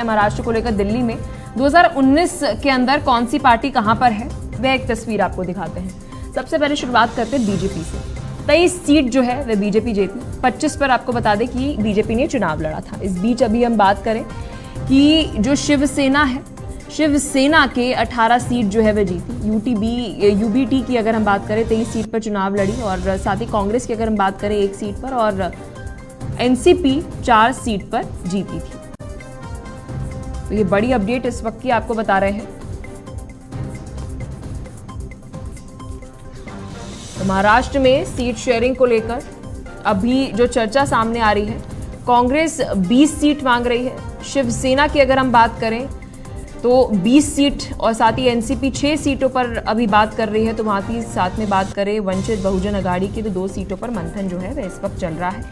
महाराष्ट्र को लेकर दिल्ली में 2019 के अंदर कौन सी पार्टी कहां पर है, वह एक तस्वीर आपको दिखाते हैं। सबसे पहले शुरुआत करते हैं बीजेपी से। 23 सीट जो है वह बीजेपी जीती, 25 पर आपको बता दें कि बीजेपी ने चुनाव लड़ा था। इस बीच अभी हम बात करें कि जो शिवसेना है, शिवसेना के 18 सीट जो है वह जीती। यूबीटी की अगर हम बात करें 23 सीट पर चुनाव लड़ी, और साथ ही कांग्रेस की अगर हम बात करें 1 सीट पर, और एनसीपी 4 सीट पर जीती थी। तो ये बड़ी अपडेट इस वक्त की आपको बता रहे हैं। तो महाराष्ट्र में सीट शेयरिंग को लेकर अभी जो चर्चा सामने आ रही है, कांग्रेस 20 सीट मांग रही है। शिवसेना की अगर हम बात करें तो 20 सीट, और साथ ही एनसीपी 6 सीटों पर अभी बात कर रही है। तो वहां की साथ में बात करें वंचित बहुजन अघाड़ी की, तो 2 सीटों पर मंथन जो है वह इस वक्त चल रहा है।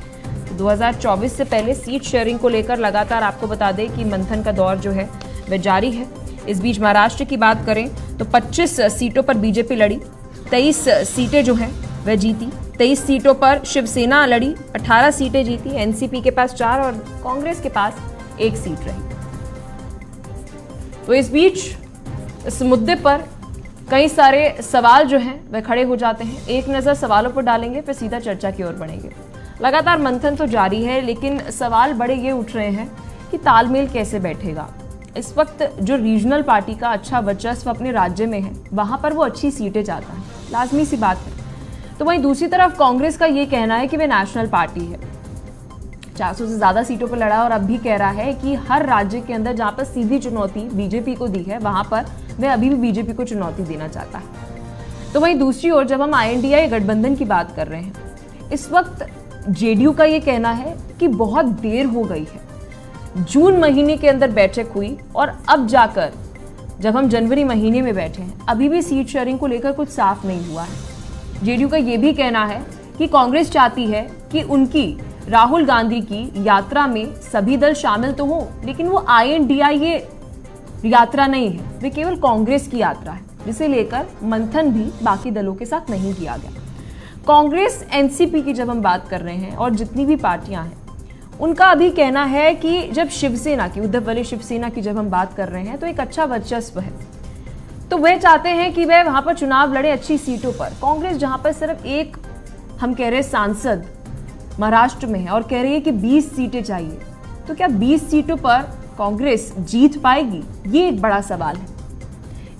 2024 से पहले सीट शेयरिंग को लेकर लगातार आपको बता दें कि मंथन का दौर जो है वह जारी है। इस बीच महाराष्ट्र की बात करें तो 25 सीटों पर बीजेपी लड़ी, 23 सीटें जो हैं वह जीती। 23 सीटों पर शिवसेना लड़ी, 18 सीटें जीती। एनसीपी के पास 4 और कांग्रेस के पास 1 सीट रही। तो इस बीच इस मुद्दे पर कई सारे सवाल जो हैं वह खड़े हो जाते हैं। एक नज़र सवालों पर डालेंगे, फिर सीधा चर्चा की ओर बढ़ेंगे। लगातार मंथन तो जारी है, लेकिन सवाल बड़े ये उठ रहे हैं कि तालमेल कैसे बैठेगा। इस वक्त जो रीजनल पार्टी का अच्छा वर्चस्व अपने राज्य में है, वहां पर वो अच्छी सीटें चाहता है, लाजमी सी बात है। तो वहीं दूसरी तरफ कांग्रेस का ये कहना है कि वे नेशनल पार्टी है, 400 से ज्यादा सीटों पर लड़ा, और अब भी कह रहा है कि हर राज्य के अंदर जहां पर सीधी चुनौती बीजेपी को दी है, वहां पर वह अभी भी बीजेपी को चुनौती देना चाहता है। तो वहीं दूसरी ओर जब हम INDI गठबंधन की बात कर रहे हैं, इस वक्त जेडीयू का ये कहना है कि बहुत देर हो गई है। जून महीने के अंदर बैठक हुई, और अब जाकर जब हम जनवरी महीने में बैठे हैं, अभी भी सीट शेयरिंग को लेकर कुछ साफ नहीं हुआ है। जेडीयू का ये भी कहना है कि कांग्रेस चाहती है कि उनकी राहुल गांधी की यात्रा में सभी दल शामिल तो हो, लेकिन वो INDI यात्रा नहीं है, वे केवल कांग्रेस की यात्रा है, जिसे लेकर मंथन भी बाकी दलों के साथ नहीं किया गया। कांग्रेस एनसीपी की जब हम बात कर रहे हैं, और जितनी भी पार्टियां हैं, उनका अभी कहना है कि जब शिवसेना की, उद्धव वाली शिवसेना की जब हम बात कर रहे हैं, तो एक अच्छा वर्चस्व है, तो वे चाहते हैं कि वह वहां पर चुनाव लड़े अच्छी सीटों पर। कांग्रेस जहां पर सिर्फ एक, हम कह रहे हैं, सांसद महाराष्ट्र में है, और कह रही है कि 20 सीटें चाहिए, तो क्या 20 सीटों पर कांग्रेस जीत पाएगी? ये एक बड़ा सवाल है।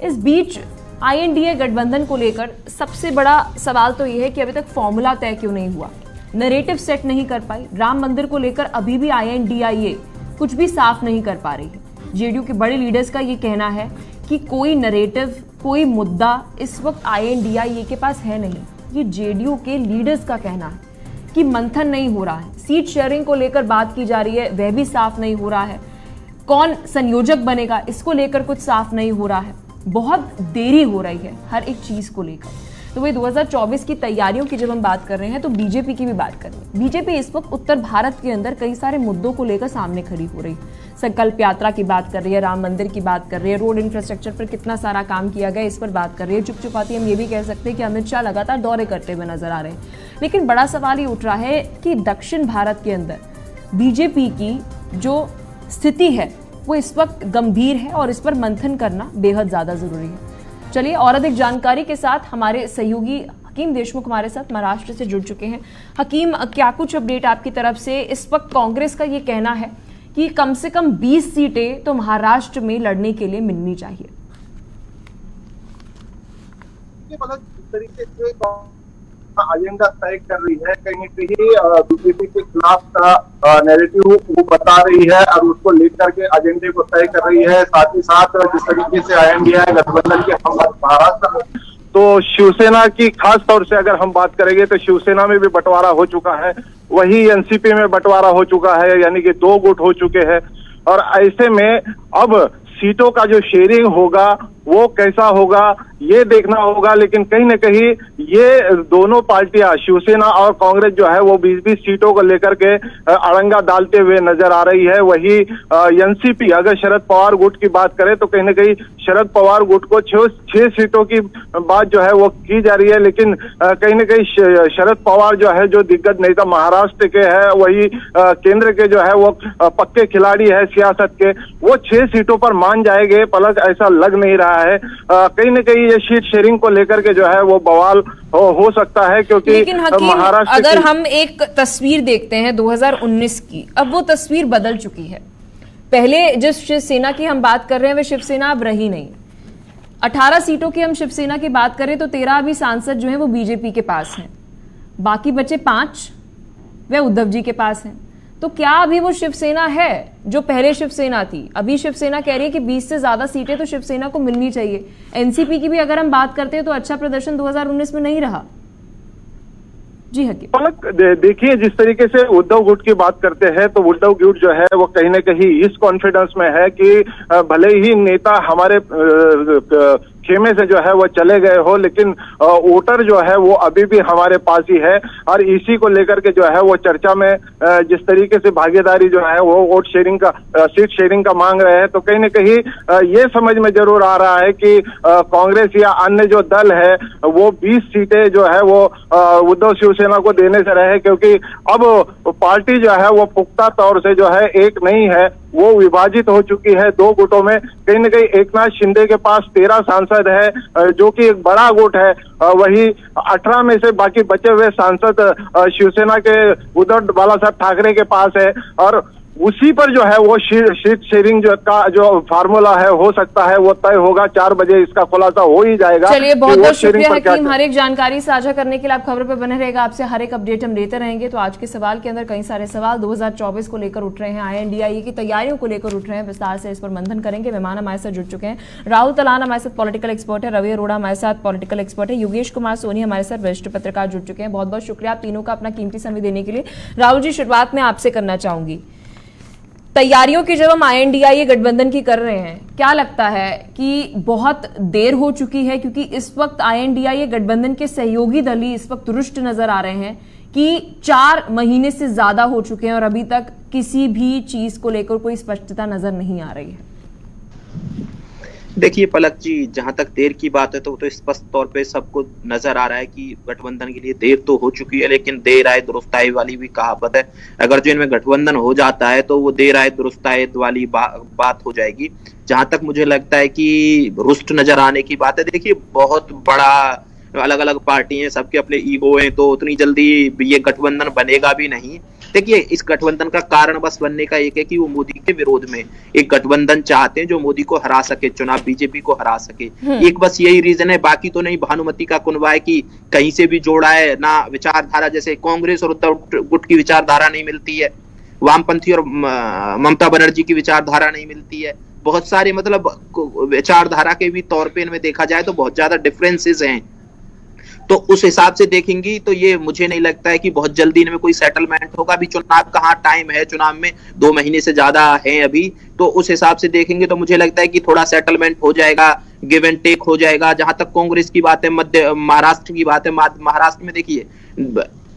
इस बीच INDI गठबंधन को लेकर सबसे बड़ा सवाल तो यह है कि अभी तक फॉर्मूला तय क्यों नहीं हुआ, नैरेटिव सेट नहीं कर पाई। राम मंदिर को लेकर अभी भी INDI कुछ भी साफ नहीं कर पा रही है। जेडीयू के बड़े लीडर्स का ये कहना है कि कोई नैरेटिव, कोई मुद्दा इस वक्त INDI के पास है नहीं। ये जेडीयू के लीडर्स का कहना है कि मंथन नहीं हो रहा है। सीट शेयरिंग को लेकर बात की जा रही है, वह भी साफ नहीं हो रहा है। कौन संयोजक बनेगा, इसको लेकर कुछ साफ नहीं हो रहा है। बहुत देरी हो रही है हर एक चीज को लेकर। तो वही 2024 की तैयारियों की जब हम बात कर रहे हैं, तो बीजेपी की भी बात कर रहे हैं। बीजेपी इस वक्त उत्तर भारत के अंदर कई सारे मुद्दों को लेकर सामने खड़ी हो रही है। संकल्प यात्रा की बात कर रही है, राम मंदिर की बात कर रही है, रोड इंफ्रास्ट्रक्चर पर कितना सारा काम किया गया, इस पर बात कर रही है। चुपचुपाती हम ये भी कह सकते हैं कि अमित शाह लगातार दौरे करते हुए नजर आ रहे हैं। लेकिन बड़ा सवाल ये उठ रहा है कि दक्षिण भारत के अंदर बीजेपी की जो स्थिति है वो इस वक्त गंभीर है, और इस पर मंथन करना बेहद ज्यादा जरूरी है। चलिए और अधिक जानकारी के साथ हमारे सहयोगी हकीम देशमुख हमारे साथ महाराष्ट्र से जुड़ चुके हैं। हकीम, क्या कुछ अपडेट आपकी तरफ से? इस वक्त कांग्रेस का ये कहना है कि कम से कम 20 सीटें तो महाराष्ट्र में लड़ने के लिए मिलनी चाहिए। एजेंडा तय कर रही है, कहीं ना कहीं बीजेपी के खिलाफ का नैरेटिव वो बता रही है, और उसको लेकर के एजेंडे को तय कर रही है। साथ ही साथ जिस तरीके से INDI गठबंधन की हम महाराष्ट्र, तो शिवसेना की खास तौर से अगर हम बात करेंगे तो शिवसेना में भी बंटवारा हो चुका है, वही एनसीपी में बंटवारा हो चुका है, यानी कि 2 गुट हो चुके हैं। और ऐसे में अब सीटों का जो शेयरिंग होगा वो कैसा होगा ये देखना होगा। लेकिन कहीं ना कहीं ये दोनों पार्टियां शिवसेना और कांग्रेस जो है वो 20-20 सीटों को लेकर के अड़ंगा डालते हुए नजर आ रही है। वही एनसीपी, अगर शरद पवार गुट की बात करें तो कहीं ना कहीं शरद पवार गुट को 6 सीटों की बात जो है वो की जा रही है, लेकिन कहीं ना कहीं शरद पवार जो है, जो दिग्गज नेता महाराष्ट्र के हैं, वही केंद्र के जो है वो पक्के खिलाड़ी है सियासत के, वो 6 सीटों पर मान जाएंगे। पलक ऐसा लग नहीं रहा है। कहीं ना कहीं ये सीट शेयरिंग को लेकर के जो है वो बवाल हो सकता है, क्योंकि लेकिन हकीम, महाराष्ट्र अगर हम एक तस्वीर देखते हैं 2019 की, अब वो तस्वीर बदल चुकी है। पहले जिस शिवसेना की हम बात कर रहे हैं वह शिवसेना अब रही नहीं। 18 सीटों की हम शिवसेना की बात करें तो 13 अभी सांसद जो हैं वो बीजेपी के पास हैं, बाकी बचे 5 वे उद्धव जी के पास हैं। तो क्या अभी वो शिवसेना है जो पहले शिवसेना थी? अभी शिवसेना कह रही है कि 20 से ज्यादा सीटें तो शिवसेना को मिलनी चाहिए। एनसीपी की भी अगर हम बात करते हैं तो अच्छा प्रदर्शन 2019 में नहीं रहा। जी हकीम, पलक देखिए, जिस तरीके से उद्धव गुट की बात करते हैं तो उद्धव गुट जो है वो कहीं ना कहीं इस कॉन्फिडेंस में है कि भले ही नेता हमारे खेमे से जो है वो चले गए हो, लेकिन वोटर जो है वो अभी भी हमारे पास ही है। और इसी को लेकर के जो है वो चर्चा में जिस तरीके से भागीदारी जो है वो वोट शेयरिंग का, सीट शेयरिंग का मांग रहे हैं, तो कहीं ना कहीं ये समझ में जरूर आ रहा है कि कांग्रेस या अन्य जो दल है वो 20 सीटें जो है वो उद्धव शिवसेना को देने से रहे, क्योंकि अब पार्टी जो है वो पुख्ता तौर से जो है एक नहीं है, वो विभाजित हो चुकी है 2 गुटों में। कहीं ना कहीं एकनाथ शिंदे के पास 13 सांसद है, जो कि एक बड़ा गुट है। वही 18 में से बाकी बचे हुए सांसद शिवसेना के उद्धव बाला साहब ठाकरे के पास है, और उसी पर जो है वो सीट शेयरिंग जो का जो फार्मूला है हो सकता है वो तय होगा। 4 बजे इसका खुलासा हो ही जाएगा। चलिए, बहुत बहुत शुक्रिया हकीम, हर एक जानकारी साझा करने के लिए। आप खबर पे बने रहेगा, आपसे हर एक अपडेट हम लेते रहेंगे। तो आज के सवाल के अंदर कई सारे सवाल 2024 को लेकर उठ रहे हैं, INDIE की तैयारियों को लेकर उठ रहे हैं। विस्तार से इस पर मंथन करेंगे। मेहमान हमारे साथ जुड़ चुके हैं। राहुल तलान हमारे साथ पॉलिटिकल एक्सपर्ट है, रवि अरोड़ा हमारे साथ पॉलिटिकल एक्सपर्ट है, योगेश कुमार सोनी हमारे साथ वरिष्ठ पत्रकार जुड़ चुके हैं। बहुत बहुत शुक्रिया आप तीनों का अपना कीमती समय देने के लिए। राहुल जी, शुरुआत में आपसे करना चाहूंगी, तैयारियों की जब हम INDIE गठबंधन की कर रहे हैं, क्या लगता है कि बहुत देर हो चुकी है? क्योंकि इस वक्त INDIE गठबंधन के सहयोगी दल ही इस वक्त रुष्ट नजर आ रहे हैं कि 4 महीने से ज्यादा हो चुके हैं और अभी तक किसी भी चीज को लेकर कोई स्पष्टता नजर नहीं आ रही है। देखिए पलक जी, जहां तक देर की बात है तो स्पष्ट तौर पे सबको नजर आ रहा है कि गठबंधन के लिए देर तो हो चुकी है, लेकिन देर आए दुरुस्त आए वाली भी कहावत है। अगर जो इनमें गठबंधन हो जाता है तो वो देर आए दुरुस्त आए वाली बात हो जाएगी। जहां तक मुझे लगता है कि रुष्ट नजर आने की बात है, देखिए बहुत बड़ा अलग अलग पार्टी हैं, सबके अपने ईगो हैं, तो उतनी जल्दी ये गठबंधन बनेगा भी नहीं। देखिए इस गठबंधन का कारण बस बनने का एक है कि वो मोदी के विरोध में एक गठबंधन चाहते हैं जो मोदी को हरा सके, चुनाव बीजेपी को हरा सके। एक बस यही रीजन है, बाकी तो नहीं। भानुमति का कुनबा है कि कहीं से भी जोड़ा है ना, विचारधारा जैसे कांग्रेस और उद्धव गुट की विचारधारा नहीं मिलती है, वामपंथी और ममता बनर्जी की विचारधारा नहीं मिलती है, बहुत सारे मतलब विचारधारा के भी तौर पे इनमें देखा जाए तो बहुत ज्यादा डिफरेंसेस हैं। तो उस हिसाब से देखेंगी तो ये मुझे नहीं लगता है कि बहुत जल्दी इनमें कोई सेटलमेंट होगा। अभी चुनाव कहाँ टाइम है, चुनाव में 2 महीने से ज्यादा है अभी, तो उस हिसाब से देखेंगे तो मुझे लगता है कि थोड़ा सेटलमेंट हो जाएगा, गिव एंड टेक हो जाएगा। जहां तक कांग्रेस की बात है, महाराष्ट्र की बात है, महाराष्ट्र में देखिए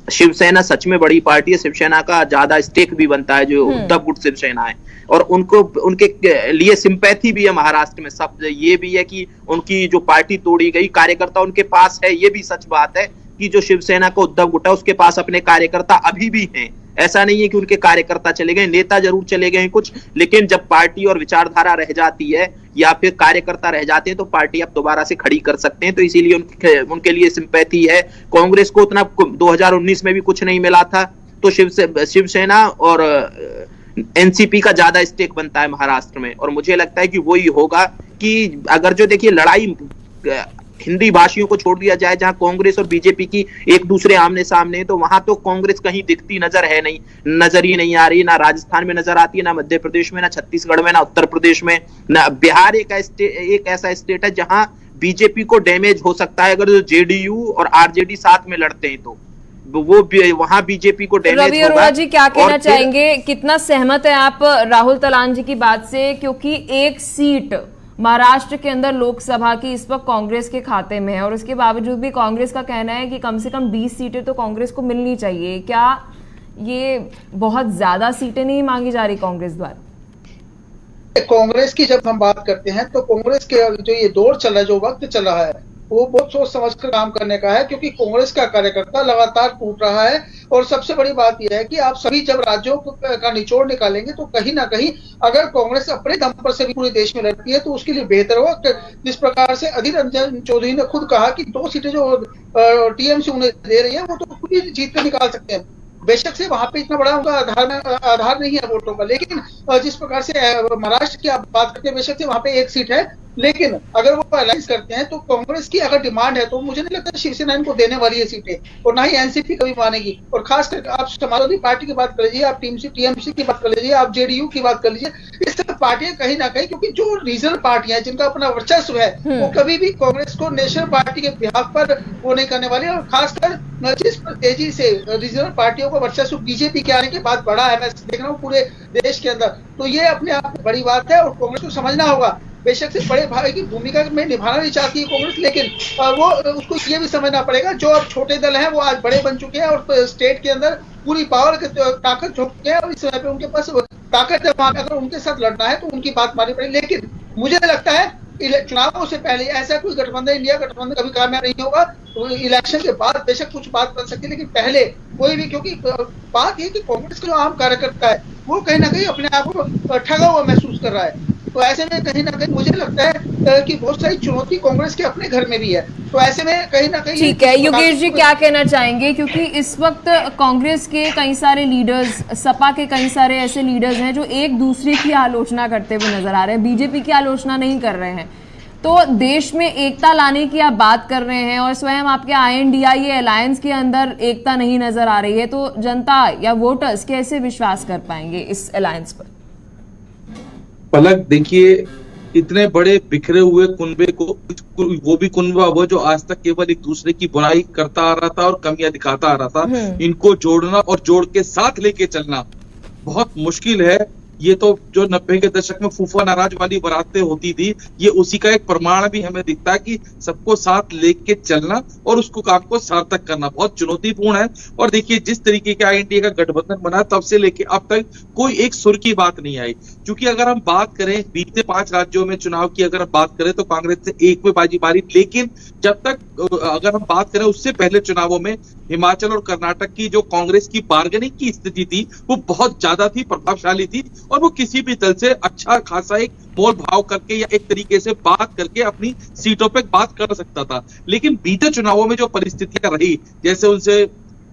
शिवसेना सच में बड़ी पार्टी है, शिवसेना का ज्यादा स्टेक भी बनता है जो उद्धव गुट शिवसेना है, और उनको उनके लिए सिंपैथी भी है महाराष्ट्र में। सब ये भी है कि उनकी जो पार्टी तोड़ी गई, कार्यकर्ता उनके पास है। ये भी सच बात है कि जो शिवसेना का उद्धव गुट है उसके पास अपने कार्यकर्ता अभी भी हैं। ऐसा नहीं है कि उनके कार्यकर्ता चले गए, नेता जरूर चले गए हैं कुछ, लेकिन जब पार्टी और विचारधारा रह जाती है या फिर कार्यकर्ता रह जाते हैं तो पार्टी आप दोबारा से खड़ी कर सकते हैं। तो इसीलिए उनके लिए सिंपैथी है। कांग्रेस को उतना 2019 में भी कुछ नहीं मिला था, तो शिवसेना और एनसीपी का ज्यादा स्टेक बनता है महाराष्ट्र में, और मुझे लगता है कि वही होगा कि अगर जो देखिए लड़ाई हिंदी भाषियों को छोड़ दिया जाए, जहां कांग्रेस और बीजेपी की एक दूसरे आमने सामने, तो वहां तो कांग्रेस कहीं दिखती नजर है नहीं, नजर ही नहीं आ रही। ना राजस्थान में नजर आती है, ना मध्य प्रदेश में, ना छत्तीसगढ़ में, ना उत्तर प्रदेश में, ना बिहार। एक ऐसा स्टेट है जहां बीजेपी को डैमेज हो सकता है अगर जेडीयू और आरजेडी साथ में लड़ते हैं, तो वो वहां बीजेपी को डैमेज होगा। रवि अरोड़ा जी क्या कहना चाहेंगे, कितना सहमत है आप राहुल तलान जी की बात से? क्योंकि एक सीट महाराष्ट्र के अंदर लोकसभा की इस वक्त कांग्रेस के खाते में है और उसके बावजूद भी कांग्रेस का कहना है कि कम से कम 20 सीटें तो कांग्रेस को मिलनी चाहिए। क्या ये बहुत ज्यादा सीटें नहीं मांगी जा रही कांग्रेस द्वारा? कांग्रेस की जब हम बात करते हैं तो कांग्रेस के जो ये दौर चल रहा है, जो वक्त चल रहा है, वो बहुत सोच समझ कर काम करने का है, क्योंकि कांग्रेस का कार्यकर्ता लगातार टूट रहा है। और सबसे बड़ी बात यह है कि आप सभी जब राज्यों का निचोड़ निकालेंगे तो कहीं ना कहीं अगर कांग्रेस अपने दम पर से भी पूरे देश में लड़ती है तो उसके लिए बेहतर होगा। जिस प्रकार से अधीर रंजन चौधरी ने खुद कहा कि 2 सीटें जो टीएमसी उन्हें दे रही है वो तो खुद ही जीत कर निकाल सकते हैं। बेशक से वहां पे इतना बड़ा उनका आधार नहीं है वोटों का, लेकिन जिस प्रकार से महाराष्ट्र की आप बात करते हैं, बेशक से वहां पे 1 सीट है, लेकिन अगर वो अलायंस करते हैं तो कांग्रेस की अगर डिमांड है तो मुझे नहीं लगता शिवसेना इनको देने वाली है सीटें, और ना ही एनसीपी कभी मानेगी। और खासकर आप समाजवादी पार्टी की बात कर लीजिए, आप टीएमसी की बात कर लीजिए, आप जेडीयू की बात कर लीजिए, इस सब पार्टियां कहीं ना कहीं, क्योंकि जो रीजनल पार्टियां जिनका अपना वर्चस्व है वो कभी भी कांग्रेस को नेशनल पार्टी के बिहाफ पर वो नहीं करने वाली। और खासकर जिस तेजी से रीजनल पार्टियों का वर्चस्व बीजेपी के आने के बाद बढ़ा है, मैं देख रहा हूँ पूरे देश के अंदर, तो ये अपने आप में बड़ी बात है और कांग्रेस को समझना होगा। बेशक से बड़े भाई की भूमिका में निभाना नहीं चाहती है कांग्रेस, लेकिन वो उसको ये भी समझना पड़ेगा जो अब छोटे दल हैं वो आज बड़े बन चुके हैं और स्टेट के अंदर पूरी पावर ताकत झोंक चुके हैं और इस समय पे उनके पास ताकत है। अगर उनके साथ लड़ना है तो उनकी बात माननी पड़ेगी। लेकिन मुझे लगता है चुनावों से पहले ऐसा कोई गठबंधन, इंडिया गठबंधन कभी कामयाब नहीं होगा। तो इलेक्शन के बाद बेशक कुछ बात कर सकती है, लेकिन पहले कोई भी, क्योंकि बात ये कि कांग्रेस का जो आम कार्यकर्ता है वो कहीं ना कहीं अपने आप को ठगा हुआ महसूस कर रहा है। तो ऐसे में कहीं ना कहीं मुझे लगता है कि बहुत सारी चुनौती कांग्रेस के अपने घर में भी है। तो ऐसे में कहीं ना कहीं ठीक है, योगेश जी क्या कहना चाहेंगे, क्योंकि इस वक्त कांग्रेस के कई सारे लीडर्स, सपा के कई सारे ऐसे लीडर्स हैं जो एक दूसरे की आलोचना करते हुए नजर आ रहे हैं, बीजेपी की आलोचना नहीं कर रहे हैं। तो देश में एकता लाने की आप बात कर रहे हैं और स्वयं आपके INDIA अलायंस के अंदर एकता नहीं नजर आ रही है, तो जनता या वोटर्स कैसे विश्वास कर पाएंगे इस अलायंस पर? पलक देखिए, इतने बड़े बिखरे हुए कुनबे को, वो भी कुनबा वो जो आज तक केवल एक दूसरे की बुराई करता आ रहा था और कमियां दिखाता आ रहा था, इनको जोड़ना और जोड़ के साथ लेके चलना बहुत मुश्किल है। ये तो जो 90 के दशक में फूफा नाराज वाली बारातें होती थी, ये उसी का एक प्रमाण भी हमें दिखता है कि सबको साथ लेके चलना और उसको काम को सार्थक करना बहुत चुनौतीपूर्ण है। और देखिए जिस तरीके का इंडिया का गठबंधन बना तब से लेके अब तक कोई एक सुर की बात नहीं आई, क्योंकि अगर हम बात करें बीते 5 राज्यों में चुनाव की अगर हम बात करें तो कांग्रेस से 1 में बाजी मारी, लेकिन जब तक अगर हम बात करें उससे पहले चुनावों में हिमाचल और कर्नाटक की जो कांग्रेस की बार्गेनिंग की स्थिति थी वो बहुत ज्यादा थी, प्रभावशाली थी और वो किसी भी दल से अच्छा खासा एक मोल भाव करके या एक तरीके से बात करके अपनी सीटों पे बात कर सकता था। लेकिन बीते चुनावों में जो परिस्थितियां रही, जैसे उनसे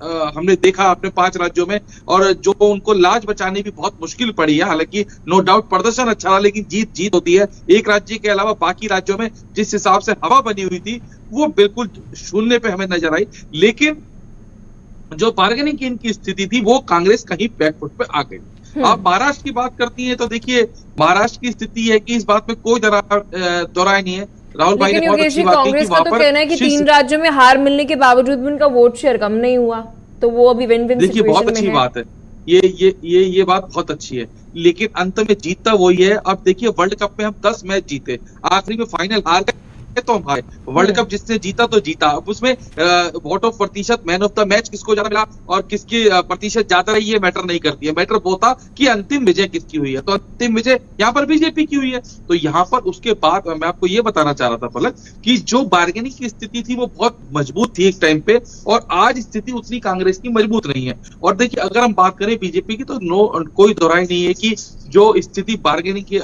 हमने देखा अपने 5 राज्यों में, और जो उनको लाज बचानी भी बहुत मुश्किल पड़ी है। हालांकि नो डाउट प्रदर्शन अच्छा रहा, लेकिन जीत होती है। एक राज्य के अलावा बाकी राज्यों में जिस हिसाब से हवा बनी हुई थी वो बिल्कुल शून्य पे हमें नजर आई। लेकिन जो बार्गेनिंग की इनकी स्थिति थी वो कांग्रेस कहीं बैकफुट पे आ गई। आप महाराष्ट्र की बात करती हैं तो देखिए महाराष्ट्र की स्थिति है कि इस बात में कोई दोराय नहीं है। राहुल भाई ने बहुत अच्छी बात की कि वहां पर कहना है कि 3 राज्यों में हार मिलने के बावजूद भी उनका वोट शेयर कम नहीं हुआ, तो वो अभी विन विन देखिए बहुत अच्छी बात है। ये बात बहुत अच्छी है, लेकिन अंत में जीतता वही है। अब देखिए वर्ल्ड कप में हम 10 मैच जीते, आखिरी में फाइनल हार गए तो हम हारे। वर्ल्ड कप जिसने जीता तो जीता, अब उसमें वोट ऑफ प्रतिशत, मैन ऑफ द मैच किसको ज्यादा मिला और किसकी प्रतिशत ज्यादा रही ये मैटर नहीं करती है। मैटर वो था कि अंतिम विजय किसकी हुई है, तो अंतिम विजय यहाँ पर बीजेपी की हुई है। तो यहाँ पर उसके बाद मैं आपको ये बताना चाह रहा था पलक कि जो बार्गेनिंग की स्थिति थी वो बहुत मजबूत थी एक टाइम पे, और आज स्थिति उतनी कांग्रेस की मजबूत नहीं है। और देखिए अगर हम बात करें बीजेपी की तो कोई दोहराई नहीं है कि जो स्थिति बार्गेनिंग की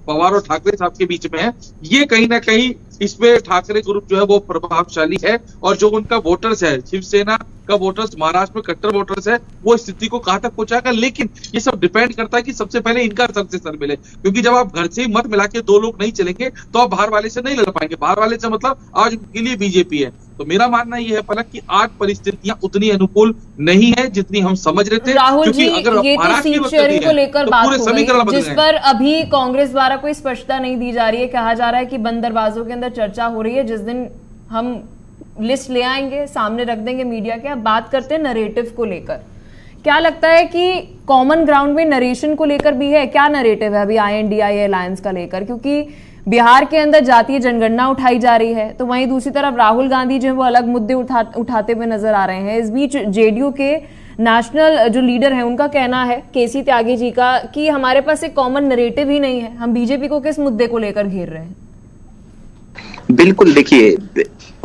पवार और ठाकरे साहब के बीच में है, ये कहीं ना कहीं इसमें ठाकरे ग्रुप जो है वो प्रभावशाली है, और जो उनका वोटर्स है, शिवसेना का वोटर्स महाराष्ट्र में कट्टर वोटर्स है, वो स्थिति को कहां तक पहुंचाएगा। लेकिन ये सब डिपेंड करता है कि सबसे पहले इनका सर से सर मिले, क्योंकि जब आप घर से ही मत मिला के 2 लोग नहीं चलेंगे तो आप बाहर वाले से नहीं लड़ पाएंगे। बाहर वाले से मतलब आज उनके लिए बीजेपी है। तो मेरा मानना यह है पलक कि आज परिस्थितियां उतनी अनुकूल नहीं है जितनी हम समझ रहे थे। राहुल जी, ये तो सीट शेयरिंग को लेकर बात हो गई, जिस पर अभी कांग्रेस द्वारा कोई स्पष्टता नहीं दी जा रही है। कहा जा रहा है कि बंद दरवाजों के अंदर चर्चा हो रही है, जिस दिन हम लिस्ट ले आएंगे सामने रख देंगे मीडिया के। अब बात करते हैं नरेटिव को लेकर क्या लगता है कि कॉमन ग्राउंड में नरेशन को लेकर भी है? क्या नरेटिव है अभी INDI अलायंस का लेकर? क्योंकि बिहार के अंदर जातीय जनगणना उठाई जा रही है, तो वहीं दूसरी तरफ राहुल गांधी जो है वो अलग मुद्दे उठाते हुए नजर आ रहे हैं। इस बीच JDU के नेशनल जो लीडर है उनका कहना है, KC त्यागी जी का, कि हमारे पास एक कॉमन नरेटिव ही नहीं है, हम बीजेपी को किस मुद्दे को लेकर घेर रहे हैं? बिल्कुल, देखिए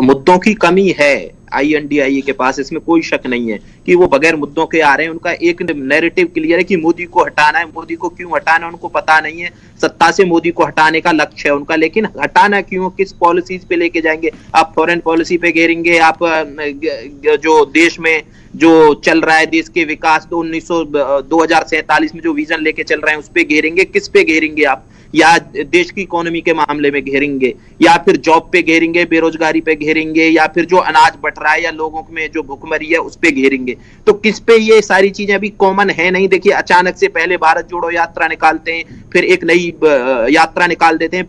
मुद्दों की कमी है INDI के पास, इसमें कोई शक नहीं है कि वो बगैर मुद्दों के आ रहे हैं। उनका एक नैरेटिव क्लियर है कि मोदी को हटाना है, मोदी को क्यों हटाना है उनको पता नहीं है। सत्ता से मोदी को हटाने का लक्ष्य है उनका, लेकिन हटाना क्यों, किस पॉलिसीज पे लेके जाएंगे? आप फॉरेन पॉलिसी पे घेरेंगे, आप जो देश में जो चल रहा है देश के विकास, तो 2047 में जो विजन लेके चल रहे हैं उस पे घेरेंगे, किस पे घेरेंगे आप? या देश की इकोनॉमी के मामले में घेरेंगे, या फिर जॉब पे घेरेंगे, बेरोजगारी पे घेरेंगे, या फिर जो अनाज बट रहा है या लोगों में जो भुखमरी है उस पे घेरेंगे? तो किस पे ये सारी चीजें अभी कॉमन है नहीं। देखिए अचानक से पहले भारत जोड़ो यात्रा निकालते हैं, फिर एक नई यात्रा निकाल देते हैं,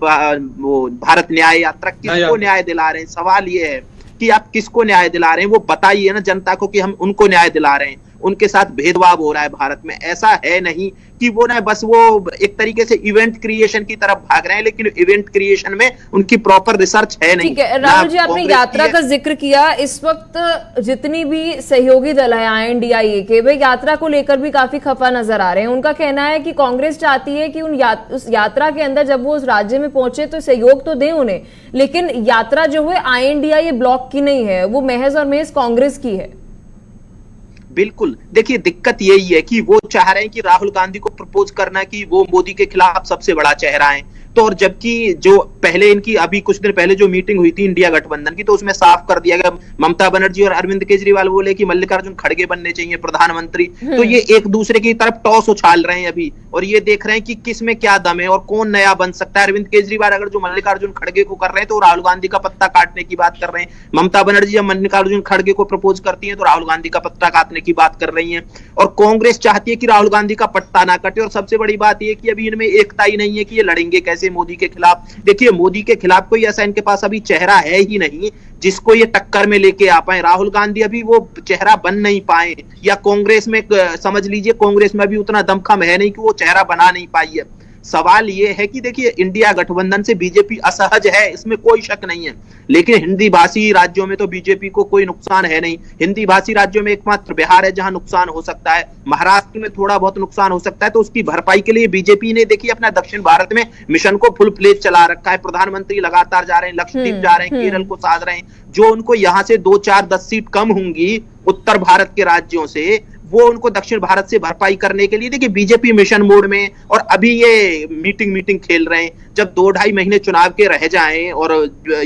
वो भारत न्याय यात्रा। किसको न्याय दिला रहे हैं? सवाल ये है कि आप किसको न्याय दिला रहे हैं, वो बताइए ना जनता को कि हम उनको न्याय दिला रहे हैं। उनके साथ भेदभाव हो रहा है भारत में, ऐसा है नहीं कि वो ना बस वो एक तरीके से इवेंट क्रिएशन की तरफ भाग रहे हैं, लेकिन इवेंट क्रिएशन में उनकी प्रॉपर रिसर्च है नहीं। ठीक है राहुल जी, आपने यात्रा का जिक्र किया। इस वक्त जितनी भी सहयोगी दल है INDI के, वे यात्रा को लेकर भी काफी खफा नजर आ रहे हैं। उनका कहना है कि कांग्रेस चाहती है कि उस यात्रा के अंदर जब वो उस राज्य में पहुंचे तो सहयोग तो दें उन्हें, लेकिन यात्रा जो है INDI ब्लॉक की नहीं है, वो महज और महज कांग्रेस की है। बिल्कुल, देखिए दिक्कत यही है कि वो चाह रहे हैं कि राहुल गांधी को प्रपोज करना कि वो मोदी के खिलाफ सबसे बड़ा चेहरा है। तो और जबकि जो पहले इनकी अभी कुछ दिन पहले जो मीटिंग हुई थी इंडिया गठबंधन की, तो उसमें साफ कर दिया गया, ममता बनर्जी और अरविंद केजरीवाल बोले कि मल्लिकार्जुन खड़गे बनने चाहिए प्रधानमंत्री। तो ये एक दूसरे की तरफ टॉस उछाल रहे हैं अभी, और ये देख रहे हैं कि किस में क्या दम है और कौन नया बन सकता है। अरविंद केजरीवाल अगर जो मल्लिकार्जुन खड़गे को कर रहे हैं तो राहुल गांधी का पत्ता काटने की बात कर रहे हैं। ममता बनर्जी जब मल्लिकार्जुन खड़गे को प्रपोज करती है तो राहुल गांधी का पत्ता काटने की बात कर रही है। और कांग्रेस चाहती है कि राहुल गांधी का पत्ता ना कटे। और सबसे बड़ी बात यह कि अभी इनमें एकता ही नहीं है कि ये लड़ेंगे कैसे मोदी के खिलाफ। देखिए मोदी के खिलाफ कोई ऐसा इनके पास अभी चेहरा है ही नहीं जिसको ये टक्कर में लेके आ पाए। राहुल गांधी अभी वो चेहरा बन नहीं पाए, या कांग्रेस में समझ लीजिए कांग्रेस में अभी उतना दमखम है नहीं कि वो चेहरा बना नहीं पाई है। सवाल ये है कि देखिए इंडिया गठबंधन से बीजेपी असहज है, इसमें कोई शक नहीं है, लेकिन हिंदी भाषी राज्यों में तो बीजेपी को कोई नुकसान है नहीं। हिंदी भाषी राज्यों में एकमात्र बिहार है जहां नुकसान हो सकता है, महाराष्ट्र में थोड़ा बहुत नुकसान हो सकता है। तो उसकी भरपाई के लिए बीजेपी ने देखिए अपना दक्षिण भारत में मिशन को फुल फ्लेज चला रखा है। प्रधानमंत्री लगातार जा रहे हैं, लक्षद्वीप जा रहे हैं, केरल को साध रहे हैं। जो उनको यहां से 2, 4, 10 सीट कम होंगी उत्तर भारत के राज्यों से, वो उनको दक्षिण भारत से भरपाई करने के लिए देखिए बीजेपी मिशन मोड में। और अभी ये मीटिंग खेल रहे हैं। जब 2-2.5 महीने चुनाव के रह जाएं और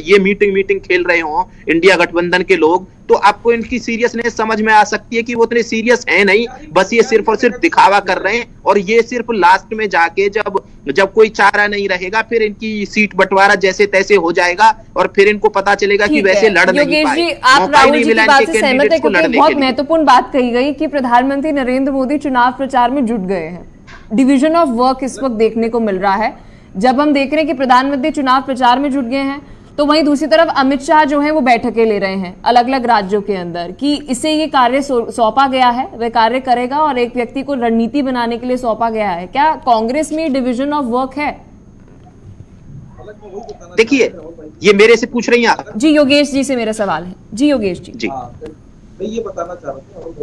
ये मीटिंग खेल रहे हों इंडिया गठबंधन के लोग, तो आपको इनकी सीरियसनेस समझ में आ सकती है कि वो इतने सीरियस है नहीं, बस ये सिर्फ और सिर्फ दिखावा कर रहे हैं। और ये सिर्फ लास्ट में जाके जब कोई चारा नहीं रहेगा, फिर इनकी सीट बंटवारा जैसे तैसे हो जाएगा और फिर इनको पता चलेगा कि वैसे लड़ नहीं पाए। आप राहुल जी की बात से सहमत है? क्योंकि बहुत महत्वपूर्ण बात कही गई कि प्रधानमंत्री नरेंद्र मोदी चुनाव प्रचार में जुट गए हैं। डिवीजन ऑफ वर्क इस वक्त देखने को मिल रहा है। जब हम देख रहे हैं कि प्रधानमंत्री चुनाव प्रचार में जुट गए हैं, तो वहीं दूसरी तरफ अमित शाह जो है वो बैठकें ले रहे हैं अलग अलग राज्यों के अंदर कि इसे ये कार्य सौंपा गया है, वह कार्य करेगा और एक व्यक्ति को रणनीति बनाने के लिए सौंपा गया है। क्या कांग्रेस में डिवीजन ऑफ वर्क है? देखिए ये मेरे से पूछ रही हैं आप? जी योगेश जी से मेरा सवाल है। जी योगेश जी। मैं ये बताना चाह रहा हूँ,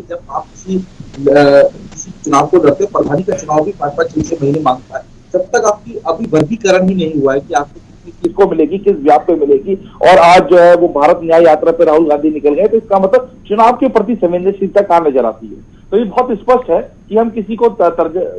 जब आप किसी चुनाव को लड़ते, प्रधानी का चुनाव भी 5-5, 6-6 महीने मांगता है। जब तक आपकी अभी वर्गीकरण ही नहीं हुआ है कि आपको किसको मिलेगी, किस व्याप पे मिलेगी, और आज जो है वो भारत न्याय यात्रा पे राहुल गांधी निकल गए, तो इसका मतलब चुनाव के प्रति संवेदनशीलता कहाँ नजर आती है? तो ये बहुत स्पष्ट है कि हम किसी को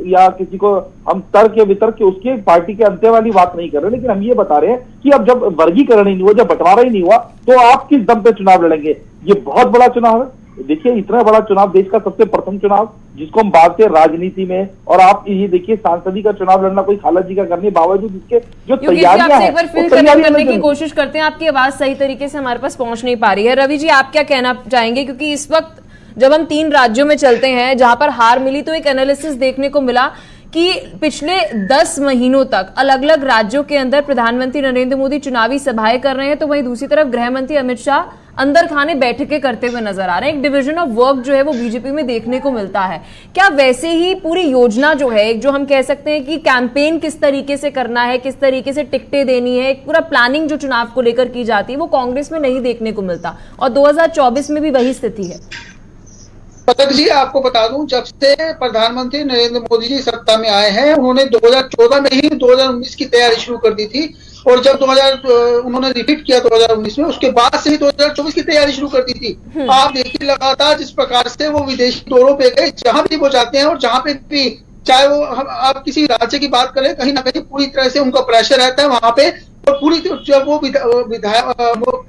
या किसी को हम तर्क या वितर्क के उसके पार्टी के अंत्य वाली बात नहीं कर रहे, लेकिन हम ये बता रहे हैं कि अब जब वर्गीकरण ही नहीं हुआ, जब बंटवारा ही नहीं हुआ, तो आप किस दम पे चुनाव लड़ेंगे? ये बहुत बड़ा चुनाव है। देखिए इतना बड़ा चुनाव, देश का सबसे प्रथम चुनाव जिसको हम बात हैं राजनीति में, और आप ये देखिए सांसदी का चुनाव लड़ना कोई खाला जी का करने बावजूद इसके जो तैयारियां हैं, करने की कोशिश करते हैं। आपकी आवाज सही तरीके से हमारे पास पहुंच नहीं पा रही है। रवि जी आप क्या कहना चाहेंगे? क्योंकि इस वक्त जब हम 3 राज्यों में चलते हैं जहां पर हार मिली, तो एक एनालिसिस देखने को मिला कि पिछले 10 महीनों तक अलग अलग राज्यों के अंदर प्रधानमंत्री नरेंद्र मोदी चुनावी सभाएं कर रहे हैं, तो वहीं दूसरी तरफ गृह मंत्री अमित शाह अंदर खाने बैठकें करते हुए नजर आ रहे हैं। एक डिवीजन ऑफ वर्क जो है वो बीजेपी में देखने को मिलता है। क्या वैसे ही पूरी योजना जो है, एक जो हम कह सकते हैं कि कैंपेन किस तरीके से करना है, किस तरीके से टिकटें देनी है, एक पूरा प्लानिंग जो चुनाव को लेकर की जाती है, वो कांग्रेस में नहीं देखने को मिलता और 2024 में भी वही स्थिति है। पलक जी, आपको बता दूं, जब से प्रधानमंत्री नरेंद्र मोदी जी सत्ता में आए हैं, उन्होंने 2014 में ही 2019 की तैयारी शुरू कर दी थी और जब उन्होंने रिपीट किया 2019 में, उसके बाद से ही 2024 की तैयारी शुरू कर दी थी। आप देखिए लगातार जिस प्रकार से वो विदेशी दौरों पे गए, जहां भी वो जाते हैं और जहां पे भी, चाहे वो आप किसी राज्य की बात करें, कहीं ना कहीं पूरी तरह से उनका प्रेशर रहता है वहां पे। और पूरी जब वो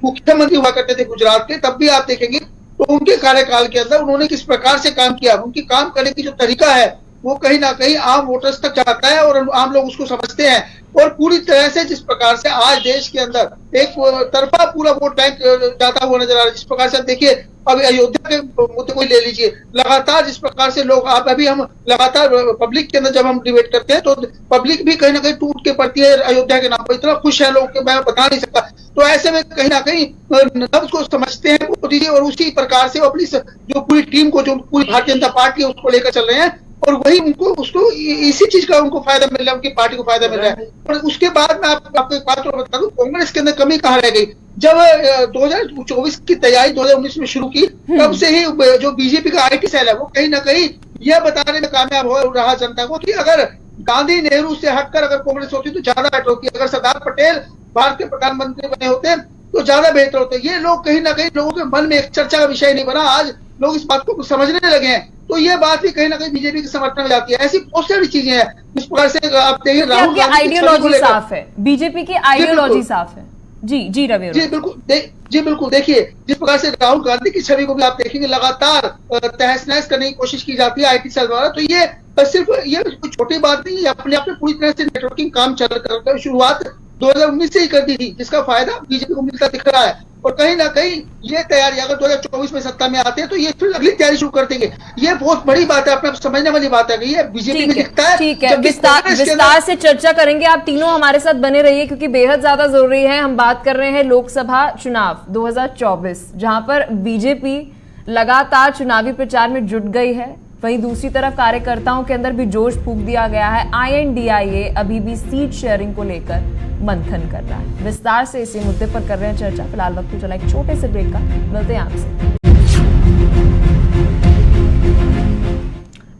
मुख्यमंत्री हुआ करते थे गुजरात के, तब भी आप देखेंगे तो उनके कार्यकाल के अंदर उन्होंने किस प्रकार से काम किया, उनकी काम करने की जो तरीका है वो कहीं ना कहीं आम वोटर्स तक जाता है और आम लोग उसको समझते हैं। और पूरी तरह से जिस प्रकार से आज देश के अंदर एक तरफा पूरा वोट बैंक जाता हुआ नजर आ रहा है, जिस प्रकार से देखिए अभी अयोध्या के मुद्दे को ले लीजिए, लगातार जिस प्रकार से लोग, आप अभी हम लगातार पब्लिक के अंदर जब हम डिबेट करते हैं तो पब्लिक भी कहीं ना कहीं टूट के पड़ती है अयोध्या के नाम पर, इतना खुश है लोग कि मैं बता नहीं सकता। तो ऐसे में कहीं ना कहीं नब्ज को समझते हैं मोदी जी और उसी प्रकार से अपनी जो पूरी टीम को, जो पूरी भारतीय जनता पार्टी है, उसको लेकर चल रहे हैं और वही उसको इसी चीज का उनको फायदा मिल रहा है, उनकी पार्टी को फायदा मिल रहा है। और उसके बाद मैं आपको एक बात और बता दूं, कांग्रेस के अंदर कमी कहाँ रह गई। जब 2024 की तैयारी 2019 में शुरू की, तब से ही जो बीजेपी का IT सेल है वो कहीं ना कहीं यह बताने में कामयाब हो रहा जनता को कि अगर गांधी नेहरू से हटकर अगर कांग्रेस होती तो ज्यादा बेटर होती, अगर सरदार पटेल भारत के प्रधानमंत्री बने होते तो ज्यादा बेहतर होते। ये लोग कहीं ना कहीं लोगों के मन में एक चर्चा का विषय नहीं बना, आज लोग इस बात को समझने लगे हैं। तो ये बात भी कहीं ना कहीं बीजेपी के समर्थन में जाती है। ऐसी बहुत सारी चीजें हैं जिस प्रकार से आप देखिए राहुल गांधी आइडियोलॉजी साफ है, बीजेपी की आइडियोलॉजी साफ है। जी रवि जी बिल्कुल देखिए जिस प्रकार से राहुल गांधी की छवि को भी आप देखेंगे लगातार तहस नहस करने की कोशिश की जाती है IT सेल द्वारा। तो ये सिर्फ ये कोई छोटी बात नहीं है, अपने आप में पूरी तरह से नेटवर्किंग काम चल कर शुरुआत 2019 से ही कर दी थी, जिसका फायदा बीजेपी को मिलता दिख रहा है। और कहीं ना कहीं ये तैयारी अगर 2024 में सत्ता में आते हैं तो ये फिर अगली तैयारी शुरू कर देंगे। ये बहुत बड़ी बात है, अपने आप समझने वाली बात है। ये बीजेपी में दिखता है। ठीक है, विस्तार से चर्चा करेंगे। आप तीनों हमारे साथ बने रहिए क्योंकि बेहद ज्यादा जरूरी है। हम बात कर रहे हैं लोकसभा चुनाव 2024, जहां पर बीजेपी लगातार चुनावी प्रचार में जुट गई है। वहीं दूसरी तरफ कार्यकर्ताओं के अंदर भी जोश फूंक दिया गया है। INDIA अभी भी सीट शेयरिंग को लेकर मंथन कर रहा है। विस्तार से इसी मुद्दे पर कर रहे हैं चर्चा। फिलहाल वक्त चला एक छोटे से ब्रेक का, मिलते हैं आपसे।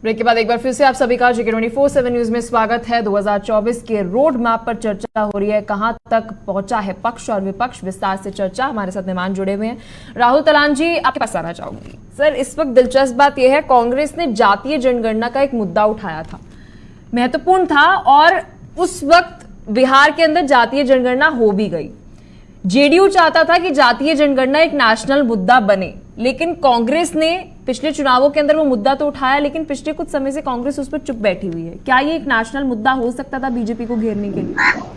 ब्रेक के बाद एक बार फिर से आप सभी का GK24/7 न्यूज में स्वागत है। 2024 के रोड मैप पर चर्चा हो रही है, कहां तक पहुंचा है पक्ष और विपक्ष, विस्तार से चर्चा। हमारे साथ मेहमान जुड़े हुए हैं। राहुल तलान जी, आपके पास आना चाहूंगी। सर, इस वक्त दिलचस्प बात यह है, कांग्रेस ने जातीय जनगणना का एक मुद्दा उठाया था, महत्वपूर्ण था, और उस वक्त बिहार के अंदर जातीय जनगणना हो भी गई। JDU चाहता था कि जातीय जनगणना एक नेशनल मुद्दा बने, लेकिन कांग्रेस ने पिछले चुनावों के अंदर वो मुद्दा तो उठाया, लेकिन पिछले कुछ समय से कांग्रेस उस पर चुप बैठी हुई है। क्या ये एक नेशनल मुद्दा हो सकता था बीजेपी को घेरने के लिए?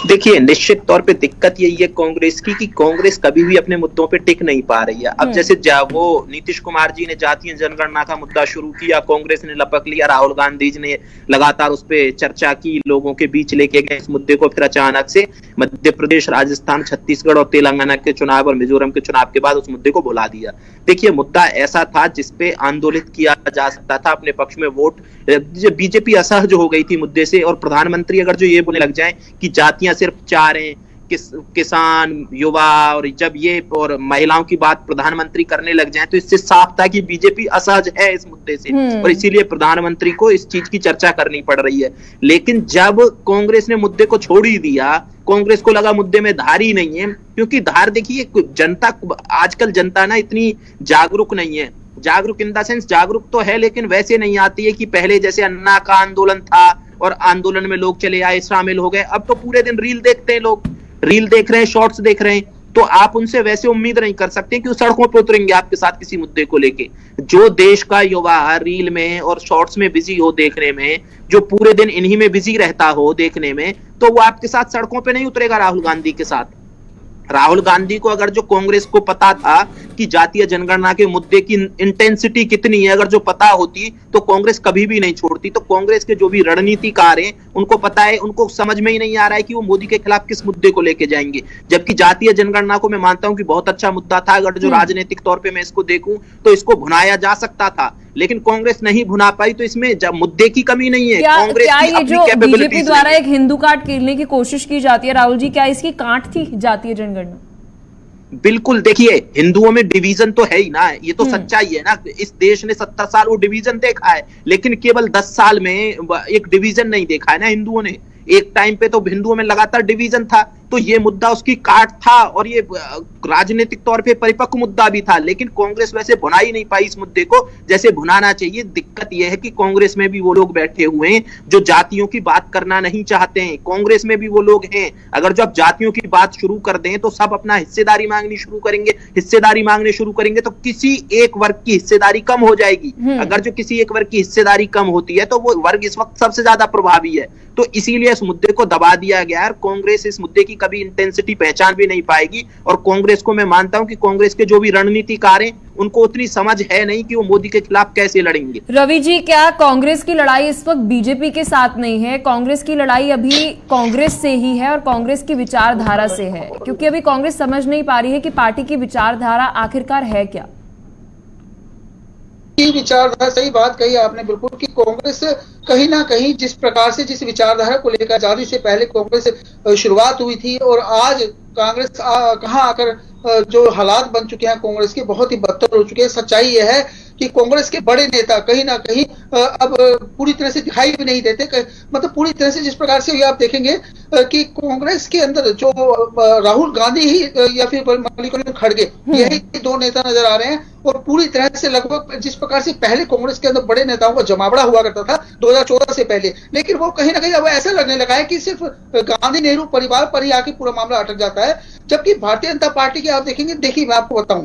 देखिए, निश्चित तौर पे दिक्कत यही है कांग्रेस की कि कांग्रेस कभी भी अपने मुद्दों पे टिक नहीं पा रही है। अब जैसे वो नीतीश कुमार जी ने जातीय जनगणना का मुद्दा शुरू किया, कांग्रेस ने लपक लिया, राहुल गांधी जी ने लगातार उस पर चर्चा की, लोगों के बीच लेके गए इस मुद्दे को। फिर अचानक से मध्य प्रदेश, राजस्थान, छत्तीसगढ़ और तेलंगाना के चुनाव और मिजोरम के चुनाव के बाद उस मुद्दे को भुला दिया। देखिए, मुद्दा ऐसा था जिसपे आंदोलित किया जा सकता था, अपने पक्ष में वोट। बीजेपी असहज हो गई थी मुद्दे से, और प्रधानमंत्री अगर जो ये बोलने लग जाए कि जातियां सिर्फ चार हैं, किसान, युवा और जब ये और महिलाओं की बात प्रधानमंत्री करने लग जाएं, तो इससे साफ था कि बीजेपी असहज है इस मुद्दे से, और इसीलिए प्रधानमंत्री को इस चीज की चर्चा करनी पड़ रही है। लेकिन जब कांग्रेस ने मुद्दे को छोड़ ही दिया, कांग्रेस को लगा मुद्दे में धार ही नहीं है, क्योंकि धार देखिए जनता, आजकल जनता ना इतनी जागरूक नहीं है। जागरूक इन द सेंस जागरूक तो है, लेकिन वैसे नहीं आती है कि पहले जैसे अन्ना का आंदोलन था और आंदोलन में लोग चले आए, शामिल हो गए। अब तो पूरे दिन रील देखते हैं लोग, रील देख रहे हैं, शॉर्ट्स देख रहे हैं, तो आप उनसे वैसे उम्मीद नहीं कर सकते कि वो सड़कों पे उतरेंगे आपके साथ किसी मुद्दे को लेके। जो देश का युवा रील में और शॉर्ट्स में बिजी हो देखने में, जो पूरे दिन इन्हीं में बिजी रहता हो देखने में, तो वो आपके साथ सड़कों पे नहीं उतरेगा राहुल गांधी के साथ। राहुल गांधी को अगर जो कांग्रेस को पता था जबकि जातीय जनगणना के मुद्दे की इंटेंसिटी कितनी है अगर जो पता होती तो कांग्रेस कभी भी नहीं छोड़ती। तो कांग्रेस के जो भी रणनीतिकार हैं उनको पता है, उनको समझ में ही नहीं आ रहा है कि वो मोदी के खिलाफ किस मुद्दे को लेके जाएंगे। जबकि जातीय जनगणना को मैं मानता हूं कि बहुत अच्छा मुद्दा था, अगर जो राजनीतिक तौर पे मैं इसको देखूं तो इसको भुनाया जा सकता था, लेकिन कांग्रेस नहीं भुना पाई। तो इसमें मुद्दे की कमी नहीं है, कांग्रेस की अपनी कैपेबिलिटी बीजेपी द्वारा एक हिंदू कार्ड खेलने की कोशिश की जाती है, राहुल जी क्या इसकी कांट थी जातीय जनगणना? बिल्कुल, देखिए हिंदुओं में डिवीजन तो है ही ना, ये तो सच्चाई है ना। इस देश ने 70 साल वो डिवीजन देखा है, लेकिन केवल 10 साल में एक डिवीजन नहीं देखा है ना हिंदुओं ने। एक टाइम पे तो हिंदुओं में लगातार डिवीजन था, तो ये मुद्दा उसकी काट था और ये राजनीतिक तौर पे परिपक्व मुद्दा भी था, लेकिन कांग्रेस वैसे भुना ही नहीं पाई इस मुद्दे को जैसे भुनाना चाहिए। दिक्कत यह है कि कांग्रेस में भी वो लोग बैठे हुए हैं जो जातियों की बात करना नहीं चाहते हैं, कांग्रेस में भी वो लोग हैं। अगर जो आप जातियों की बात शुरू कर दें तो सब अपना हिस्सेदारी मांगनी शुरू करेंगे, हिस्सेदारी मांगने शुरू करेंगे तो किसी एक वर्ग की हिस्सेदारी कम हो जाएगी। अगर जो किसी एक वर्ग की हिस्सेदारी कम होती है तो वो वर्ग इस वक्त सबसे ज्यादा प्रभावी है। तो इसीलिए इस मुद्दे को दबा दिया गया है। कांग्रेस इस मुद्दे की कभी इंटेंसिटी पहचान भी नहीं पाएगी, और कांग्रेस को मैं मानता हूं कि कांग्रेस के जो भी रणनीतिकार हैं उनको उतनी समझ है नहीं कि वो मोदी के खिलाफ कैसे लड़ेंगे। रवि जी, क्या कांग्रेस की लड़ाई इस वक्त बीजेपी के साथ नहीं है? कांग्रेस की लड़ाई अभी कांग्रेस से ही है और कांग्रेस की विचारधारा से है, क्योंकि अभी कांग्रेस समझ नहीं पा रही है कि पार्टी की विचारधारा आखिरकार है क्या। विचारधारा, सही बात कही आपने बिल्कुल, कि कांग्रेस कहीं ना कहीं जिस प्रकार से जिस विचारधारा को लेकर आजादी से पहले कांग्रेस शुरुआत हुई थी और आज कांग्रेस कहां आकर जो हालात बन चुके हैं कांग्रेस के बहुत ही बदतर हो चुके हैं। सच्चाई यह है कि कांग्रेस के बड़े नेता कहीं ना कहीं अब पूरी तरह से दिखाई भी नहीं देते, मतलब पूरी तरह से जिस प्रकार से आप देखेंगे कि कांग्रेस के अंदर जो राहुल गांधी ही या फिर मल्लिकार्जुन खड़गे, यही दो नेता नजर आ रहे हैं। और पूरी तरह से लगभग जिस प्रकार से पहले कांग्रेस के अंदर बड़े नेताओं का जमावड़ा हुआ करता था 2014 से पहले, लेकिन वो कहीं ना कहीं अब ऐसा लगने लगा है कि सिर्फ गांधी नेहरू परिवार पर ही आके पूरा मामला अटक जाता है। जबकि भारतीय जनता पार्टी की आप देखेंगे, देखिए मैं आपको बताऊं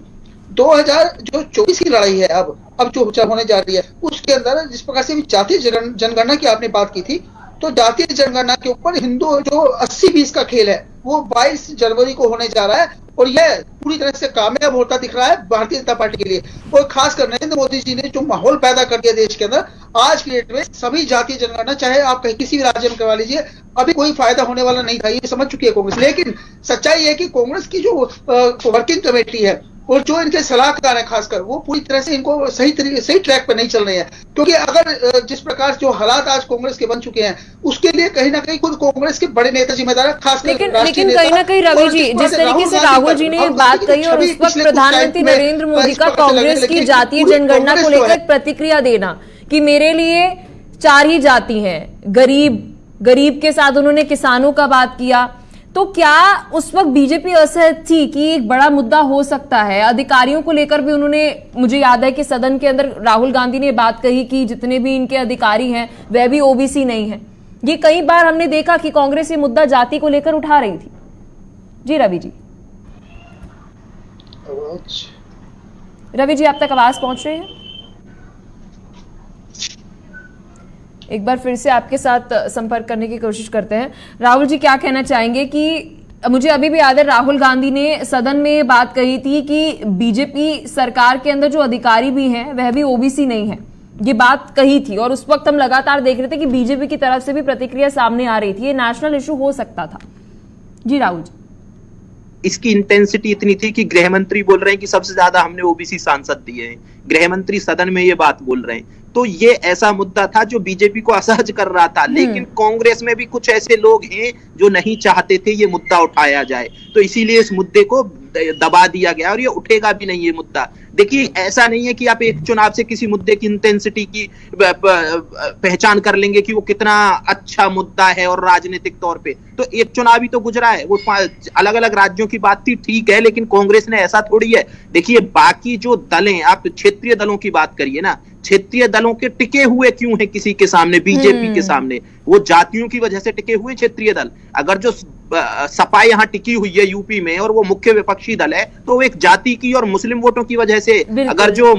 2024 की लड़ाई है अब जो होने जा रही है, उसके अंदर जिस प्रकार से जातीय जनगणना की आपने बात की थी, तो जातीय जनगणना के ऊपर हिंदू जो 80-20 का खेल है वो 22 जनवरी को होने जा रहा है, और यह पूरी तरह से कामयाब होता दिख रहा है भारतीय जनता पार्टी के लिए। और खासकर नरेंद्र मोदी जी ने जो माहौल पैदा कर दिया देश के अंदर, आज की डेट में सभी जातीय जनगणना चाहे आप कहीं किसी भी राज्य में करवा लीजिए, अभी कोई फायदा होने वाला नहीं था, ये समझ चुकी है कांग्रेस। लेकिन सच्चाई है कि कांग्रेस की जो वर्किंग कमेटी है और जो इनके सलाहकार है खासकर, वो पूरी तरह से इनको सही ट्रैक पर नहीं चल रहे हैं। क्योंकि अगर जिस प्रकार जो हालात आज कांग्रेस के बन चुके हैं, उसके लिए कहीं ना कहीं खुद कांग्रेस के बड़े नेता जिम्मेदार है, खासकर लेकिन कहीं ना कहीं रवि जी, जिस तरीके से राहुल जी ने बात कही और उस वक्त प्रधानमंत्री नरेंद्र मोदी का कांग्रेस की जातीय जनगणना को लेकर प्रतिक्रिया देना कि मेरे लिए 4 ही जाति हैं, गरीब के साथ उन्होंने किसानों का बात किया, तो क्या उस वक्त बीजेपी असहज थी कि एक बड़ा मुद्दा हो सकता है? अधिकारियों को लेकर भी उन्होंने, मुझे याद है कि सदन के अंदर राहुल गांधी ने बात कही कि जितने भी इनके अधिकारी हैं वह भी ओबीसी नहीं है। ये कई बार हमने देखा कि कांग्रेस ये मुद्दा जाति को लेकर उठा रही थी। जी रवि जी, आप तक आवाज पहुंच रही है? एक बार फिर से आपके साथ संपर्क करने की कोशिश करते हैं। राहुल जी, क्या कहना चाहेंगे कि मुझे अभी भी याद है राहुल गांधी ने सदन में बात कही थी कि बीजेपी सरकार के अंदर जो अधिकारी भी हैं वह भी ओबीसी नहीं है, ये बात कही थी। और उस वक्त हम लगातार देख रहे थे कि बीजेपी की तरफ से भी प्रतिक्रिया सामने आ रही थी, ये नेशनल इशू हो सकता था। जी राहुल जी, इसकी इंटेंसिटी इतनी थी कि गृह मंत्री बोल रहे हैं कि सबसे ज्यादा हमने ओबीसी सांसद दिए हैं, गृह मंत्री सदन में ये बात बोल रहे हैं। तो ये ऐसा मुद्दा था जो बीजेपी को असहज कर रहा था, लेकिन कांग्रेस में भी कुछ ऐसे लोग हैं जो नहीं चाहते थे ये मुद्दा उठाया जाए, तो इसीलिए इस मुद्दे को दबा दिया गया और ये उठेगा भी नहीं ये मुद्दा। देखिए, ऐसा नहीं है कि आप एक चुनाव से किसी मुद्दे की इंटेंसिटी की पहचान कर लेंगे कि वो कितना अच्छा मुद्दा है और राजनीतिक तौर पे। तो एक चुनाव ही तो गुजरा है, वो अलग अलग राज्यों की बात थी, ठीक है, लेकिन कांग्रेस ने ऐसा थोड़ी है। देखिए, बाकी जो दल हैं, आप क्षेत्रीय दलों की बात करिए ना, क्षेत्रीय दलों के टिके हुए क्यों है किसी के सामने, बीजेपी के सामने? वो जातियों की वजह से टिके हुए क्षेत्रीय दल। अगर जो सपा यहाँ टिकी हुई है यूपी में और वो मुख्य विपक्षी दल है, तो वो एक जाति की और मुस्लिम वोटों की वजह से। अगर जो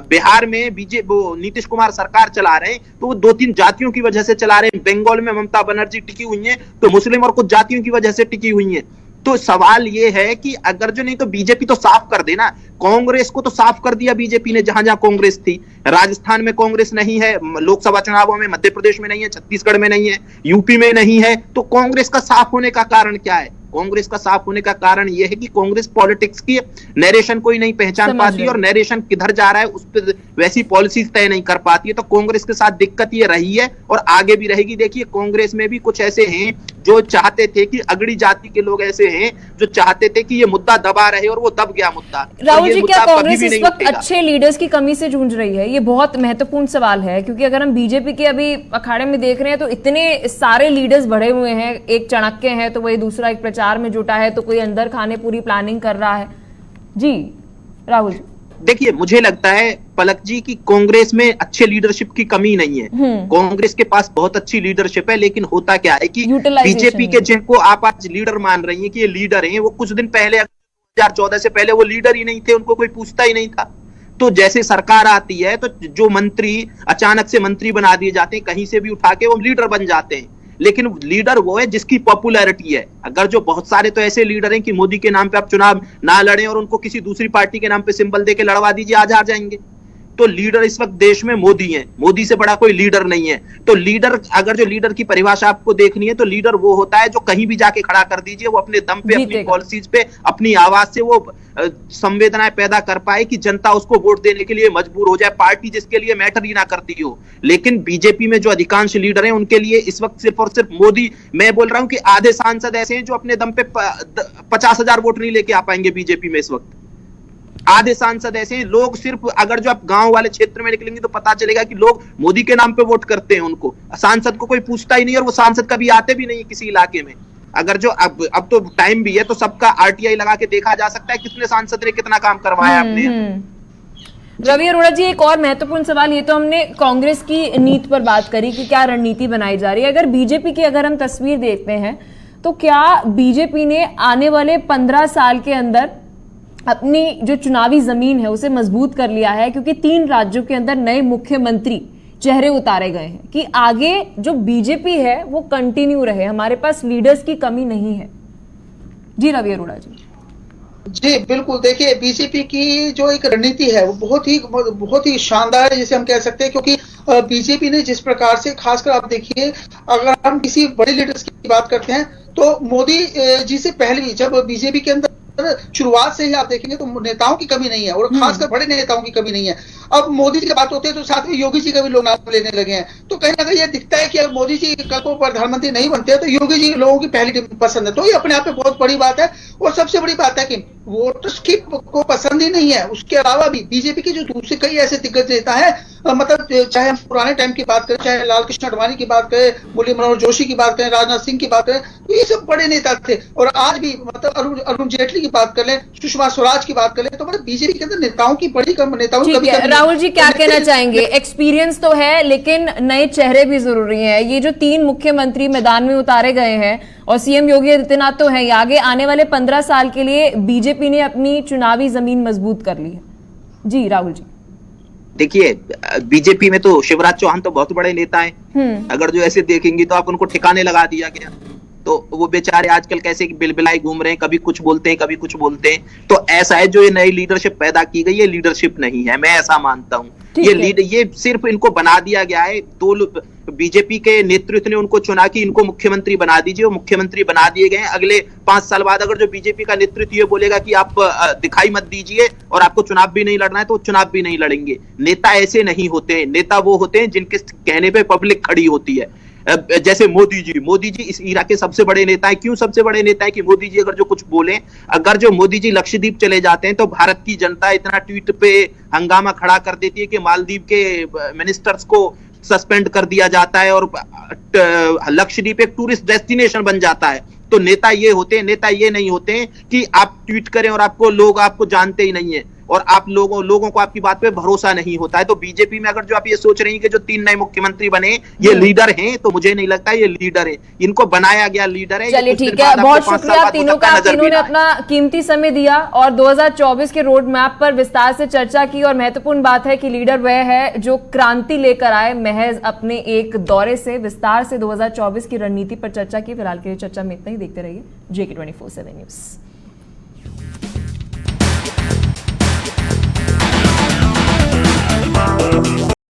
बिहार में बीजेपी नीतीश कुमार सरकार चला रहे हैं, तो वो 2-3 जातियों की वजह से चला रहे हैं। बंगाल में ममता बनर्जी टिकी हुई है तो मुस्लिम और कुछ जातियों की वजह से टिकी हुई है। तो सवाल ये है कि अगर जो नहीं तो बीजेपी तो साफ कर देना। कांग्रेस को तो साफ कर दिया बीजेपी ने, जहां जहां कांग्रेस थी। राजस्थान में कांग्रेस नहीं है, लोकसभा चुनावों में मध्य प्रदेश में नहीं है, छत्तीसगढ़ में नहीं है, यूपी में नहीं है, तो कांग्रेस का साफ होने का कारण क्या है? कांग्रेस का साफ होने का कारण यह है कि कांग्रेस पॉलिटिक्स की नैरेशन को ही नहीं पहचान पाती और नैरेशन किधर जा रहा है उस पर वैसी पॉलिसीज तय नहीं कर पाती है। तो कांग्रेस के साथ दिक्कत ये रही है और आगे भी रहेगी। देखिए, कांग्रेस में भी कुछ ऐसे हैं जो चाहते थे कि अगड़ी जाति के लोग ऐसे हैं जो चाहते थे कि ये मुद्दा दबा रहे और वो दब गया मुद्दा। राहुल जी, क्या कांग्रेस इस वक्त अच्छे लीडर्स की कमी से जूझ रही है? ये बहुत महत्वपूर्ण सवाल है, क्योंकि अगर हम बीजेपी के अभी अखाड़े में देख रहे हैं तो इतने सारे लीडर्स बढ़े हुए हैं। एक चाणक्य है तो वही दूसरा एक प्रचार में जुटा है, तो कोई अंदर खाने पूरी प्लानिंग कर रहा है। जी राहुल जी, देखिए, मुझे लगता है पलक जी की कांग्रेस में अच्छे लीडरशिप की कमी नहीं है। कांग्रेस के पास बहुत अच्छी लीडरशिप है, लेकिन होता क्या है कि बीजेपी के जिनको आप आज लीडर मान रही हैं कि ये लीडर हैं, वो कुछ दिन पहले 2014 से पहले वो लीडर ही नहीं थे, उनको कोई पूछता ही नहीं था। तो जैसे सरकार आती है तो जो मंत्री अचानक से मंत्री बना दिए जाते हैं, कहीं से भी उठा के वो लीडर बन जाते हैं। लेकिन लीडर वो है जिसकी पॉपुलैरिटी है। अगर जो बहुत सारे तो ऐसे लीडर हैं कि मोदी के नाम पे आप चुनाव ना लड़ें और उनको किसी दूसरी पार्टी के नाम पे सिंबल देके लड़वा दीजिए, आज आ जाएंगे। तो लीडर इस वक्त देश में मोदी है, मोदी से बड़ा कोई लीडर नहीं है। तो लीडर, अगर जो लीडर की परिभाषा आपको देखनी है तो लीडर वो होता है जो कहीं भी जाके खड़ा कर दीजिए, वो अपने दम पे, अपनी पॉलिसीज पे, अपनी आवाज से वो संवेदनाएं पैदा कर पाए कि जनता उसको वोट देने के लिए मजबूर हो जाए, पार्टी जिसके लिए मैटर ही ना करती हो। लेकिन बीजेपी में जो अधिकांश लीडर हैं उनके लिए इस वक्त सिर्फ और सिर्फ मोदी। मैं बोल रहा हूं कि आधे सांसद ऐसे हैं जो अपने दम पे 50,000 वोट नहीं लेके आ पाएंगे बीजेपी में इस वक्त। आधे सांसद ऐसे हैं, लोग सिर्फ अगर जो आप गांव वाले क्षेत्र में निकलेंगे तो पता चलेगा कि लोग मोदी के नाम पे वोट करते हैं, उनको सांसद को कोई पूछता ही नहीं और वो सांसद कभी आते भी नहीं किसी इलाके में। अगर जो अब तो टाइम भी है तो सबका आरटीआई लगा के देखा जा सकता है कितने सांसद ने कितना काम करवाया अपने। रवि अरोड़ा जी, एक और महत्वपूर्ण सवाल, ये तो हमने कांग्रेस की नीति पर बात करी कि क्या रणनीति बनाई जा रही है। अगर बीजेपी की अगर हम तस्वीर देखते हैं तो क्या बीजेपी ने आने वाले 15 साल के अंदर अपनी जो चुनावी जमीन है उसे मजबूत कर लिया है? क्योंकि 3 राज्यों के अंदर नए मुख्यमंत्री चेहरे उतारे गए हैं कि आगे जो बीजेपी है वो कंटिन्यू रहे, हमारे पास लीडर्स की कमी नहीं है। जी रवि अरोड़ा जी। जी बिल्कुल, देखिए बीजेपी की जो एक रणनीति है वो बहुत ही शानदार है जिसे हम कह सकते हैं, क्योंकि बीजेपी ने जिस प्रकार से, खासकर आप देखिए अगर हम किसी बड़े लीडर्स की बात करते हैं तो मोदी जी से पहले भी जब बीजेपी के अंदर शुरुआत से ही आप देखेंगे तो नेताओं की कमी नहीं है और खासकर बड़े नेताओं की कमी नहीं है। अब मोदी जी की बात होती है तो साथ में योगी जी का भी लोग नाम लेने लगे हैं, तो कहीं ना कहीं ये दिखता है कि अगर मोदी जी कल को प्रधानमंत्री नहीं बनते तो योगी जी लोगों की पहली पसंद है। तो ये अपने आप में बहुत बड़ी बात है और सबसे बड़ी बात है कि वोटर्स की को पसंद ही नहीं है। उसके अलावा भी बीजेपी के जो दूसरे कई ऐसे दिग्गज नेता है, मतलब चाहे हम पुराने टाइम की बात करें, चाहे लाल कृष्ण आडवाणी की बात करें, मुरली मनोहर जोशी की बात करें, राजनाथ सिंह की बात करें, तो ये सब बड़े नेता थे। और आज भी मतलब अरुण जेटली की बात कर लें, सुषमा स्वराज की बात कर लें, तो मतलब बीजेपी के अंदर नेताओं की बड़ी कम नेताओं की कमी। राहुल जी क्या कहना चाहेंगे? एक्सपीरियंस तो है लेकिन नए चेहरे भी जरूरी हैं। ये जो 3 मुख्यमंत्री मैदान में उतारे गए हैं और सीएम योगी आदित्यनाथ तो है, आगे आने वाले 15 साल के लिए बीजेपी ने अपनी चुनावी जमीन मजबूत कर ली है। जी राहुल जी। देखिए, बीजेपी में तो शिवराज चौहान तो बहुत बड़े नेता हैं। अगर जो ऐसे देखेंगे तो आप उनको ठिकाने लगा दिया गया, तो वो बेचारे आजकल कैसे बिलबिलाई घूम रहे हैं, कभी कुछ बोलते हैं कभी कुछ बोलते हैं। तो ऐसा है, जो ये नई लीडरशिप पैदा की गई, ये लीडरशिप नहीं है, मैं ऐसा मानता हूं। ये सिर्फ इनको बना दिया गया है। बीजेपी के नेतृत्व ने उनको चुना कि इनको मुख्यमंत्री बना दीजिए, वो मुख्यमंत्री बना दिए गए हैं। अगले 5 साल बाद अगर जो बीजेपी का नेतृत्व ये बोलेगा कि आप दिखाई मत दीजिए और आपको चुनाव भी नहीं लड़ना है, तो चुनाव भी नहीं लड़ेंगे। नेता ऐसे नहीं होते हैं, नेता वो होते हैं जिनके कहने पे पब्लिक खड़ी होती है। जैसे मोदी जी इस इरा के सबसे बड़े नेता हैं। क्यों सबसे बड़े नेता हैं? कि मोदी जी अगर जो कुछ बोले, अगर जो मोदी जी लक्षद्वीप चले जाते हैं तो भारत की जनता इतना ट्वीट पे हंगामा खड़ा कर देती है कि मालदीव के मिनिस्टर्स को सस्पेंड कर दिया जाता है और लक्षद्वीप एक टूरिस्ट डेस्टिनेशन बन जाता है। तो नेता ये होते हैं, नेता ये नहीं होते हैं कि आप ट्वीट करें और लोग आपको जानते ही नहीं है और आप लोगों को आपकी बात पे भरोसा नहीं होता है। तो बीजेपी में अगर जो आप ये सोच रही हैं कि जो 3 नए मुख्यमंत्री बने ये लीडर हैं, तो मुझे नहीं लगता ये लीडर है, इनको बनाया गया लीडर है। चलिए ठीक है, बहुत शुक्रिया तीनों का, तीनों ने अपना कीमती समय दिया और 2024 के रोड मैप पर विस्तार से चर्चा की। और महत्वपूर्ण बात है कि लीडर वह है जो क्रांति लेकर आए, महज अपने एक दौरे से विस्तार से 2024 की रणनीति पर चर्चा की। फिलहाल के लिए चर्चा में इतना ही। देखते रहिए JK 24/7 न्यूज़।